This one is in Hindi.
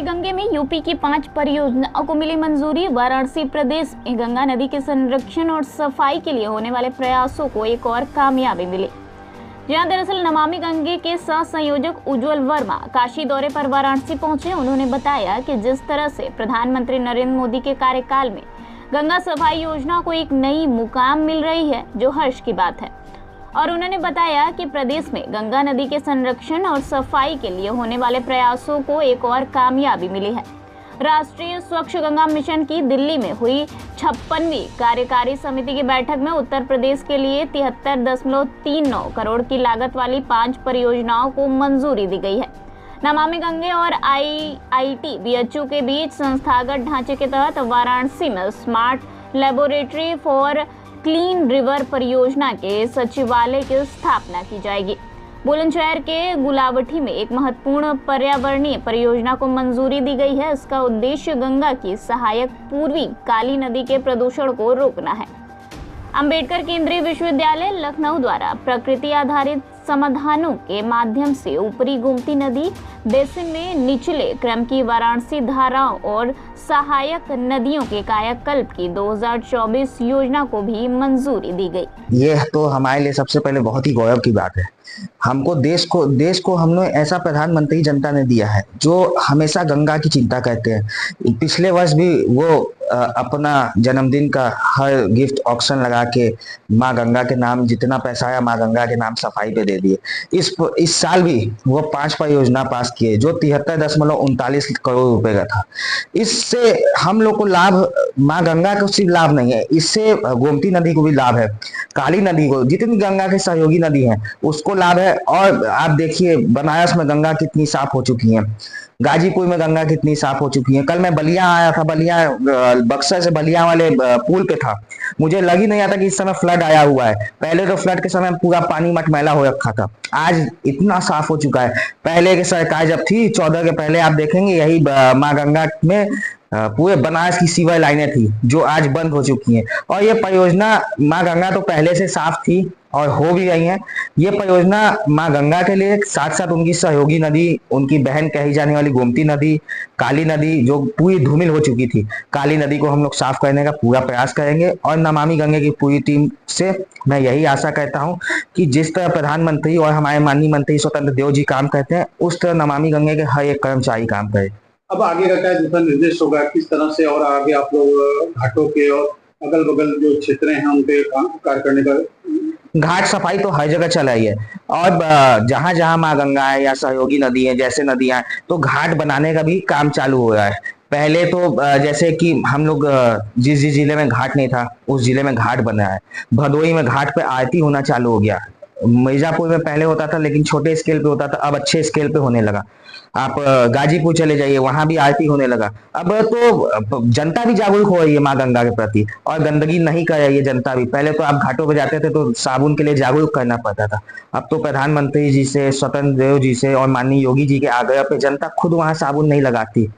गंगे में यूपी की 5 परियोजनाओं को मिली मंजूरी। वाराणसी प्रदेश में गंगा नदी के संरक्षण और सफाई के लिए होने वाले प्रयासों को एक और कामयाबी मिली। जहां दरअसल नमामि गंगे के सह संयोजक उज्जवल वर्मा काशी दौरे पर वाराणसी पहुंचे। उन्होंने बताया कि जिस तरह से प्रधानमंत्री नरेंद्र मोदी के कार्यकाल में गंगा सफाई योजना को एक नई मुकाम मिल रही है, जो हर्ष की बात है। और उन्होंने बताया कि प्रदेश में गंगा नदी के संरक्षण और सफाई के लिए होने वाले प्रयासों को एक और कामयाबी मिली है। राष्ट्रीय स्वच्छ गंगा मिशन की दिल्ली में हुई 56वीं कार्यकारी समिति की बैठक में उत्तर प्रदेश के लिए 73.39 करोड़ की लागत वाली 5 परियोजनाओं को मंजूरी दी गई है। नमामि गंगे और IIT BHU के बीच संस्थागत ढांचे के तहत वाराणसी में smart laboratory for clean river परियोजना के सचिवालय की स्थापना की जाएगी। बुलंदशहर के गुलावटी में एक महत्वपूर्ण पर्यावरणीय परियोजना को मंजूरी दी गई है। इसका उद्देश्य गंगा की सहायक पूर्वी काली नदी के प्रदूषण को रोकना है। अंबेडकर केंद्रीय विश्वविद्यालय लखनऊ द्वारा प्रकृति आधारित समाधानों के माध्यम से ऊपरी गोमती नदी बेसिन में निचले क्रम की वाराणसी धाराओं और सहायक नदियों के कायाकल्प की 2024 योजना को भी मंजूरी दी गई। ये तो हमारे लिए सबसे पहले बहुत ही गौरव की बात है। हमको देश को हमने ऐसा प्रधानमंत्री जनता ने दिया है जो हमेशा गंगा की चिंता करते हैं। पिछले वर्ष भी वो अपना जन्मदिन का हर गिफ्ट ऑक्शन लगा के माँ गंगा के नाम जितना पैसा आया माँ गंगा के नाम सफाई पे दे दिए। इस साल भी वो 5 परियोजना पास किए जो 73.39 करोड़ रुपए का था। इससे हम लोग को लाभ, माँ गंगा को सिर्फ लाभ नहीं है, इससे गोमती नदी को भी लाभ है, काली नदी को, जितनी गंगा की सहयोगी नदी है उसको लाभ है। और आप देखिए बनारस में गंगा कितनी साफ हो चुकी है, गाजीपुर में गंगा कितनी साफ हो चुकी है। कल मैं बलिया आया था, बलिया बक्सर से बलिया वाले पुल पे था, मुझे लग ही नहीं आता कि इस समय फ्लड आया हुआ है। पहले तो फ्लड के समय पूरा पानी मटमैला हो रखा था, आज इतना साफ हो चुका है। पहले की सरकार जब थी 14 के पहले आप देखेंगे यही माँ गंगा में पूरे बनारस की सीवर लाइनें थी जो आज बंद हो चुकी हैं। और ये परियोजना माँ गंगा तो पहले से साफ थी और हो भी रही है। ये परियोजना माँ गंगा के लिए साथ साथ उनकी सहयोगी नदी, उनकी बहन कही जाने वाली गोमती नदी, काली नदी जो पूरी धूमिल हो चुकी थी, काली नदी को हम लोग साफ करने का पूरा प्रयास करेंगे। और नमामि गंगे की पूरी टीम से मैं यही आशा करता हूँ कि जिस तरह प्रधानमंत्री और हमारे माननीय मंत्री स्वतंत्र देव जी काम करते हैं उस तरह नमामि गंगे के हर एक कर्मचारी काम करे। अब आगे का क्या दिशा निर्देश होगा, किस तरह से और आगे आप लोग घाटों के और अगल बगल जो क्षेत्र हैं उनके कार्य करने का? घाट सफाई तो हर जगह चल रही है और जहां जहां माँ गंगा है या सहयोगी नदी है जैसे नदियां तो घाट बनाने का भी काम चालू हो रहा है। पहले तो जैसे कि हम लोग जिस जिले में घाट नहीं था उस जिले में घाट बना है। भदोई में घाट पे आरती होना चालू हो गया। मिर्जापुर में पहले होता था लेकिन छोटे स्केल पे होता था, अब अच्छे स्केल पे होने लगा। आप गाजीपुर चले जाइए, वहां भी आरती होने लगा। अब तो जनता भी जागरूक हो रही है माँ गंगा के प्रति और गंदगी नहीं कर रही है जनता भी। पहले तो आप घाटों पे जाते थे तो साबुन के लिए जागरूक करना पड़ता था, अब तो प्रधानमंत्री जी से, स्वतंत्र देव जी से और माननीय योगी जी के आग्रह पे जनता खुद वहां साबुन नहीं लगाती।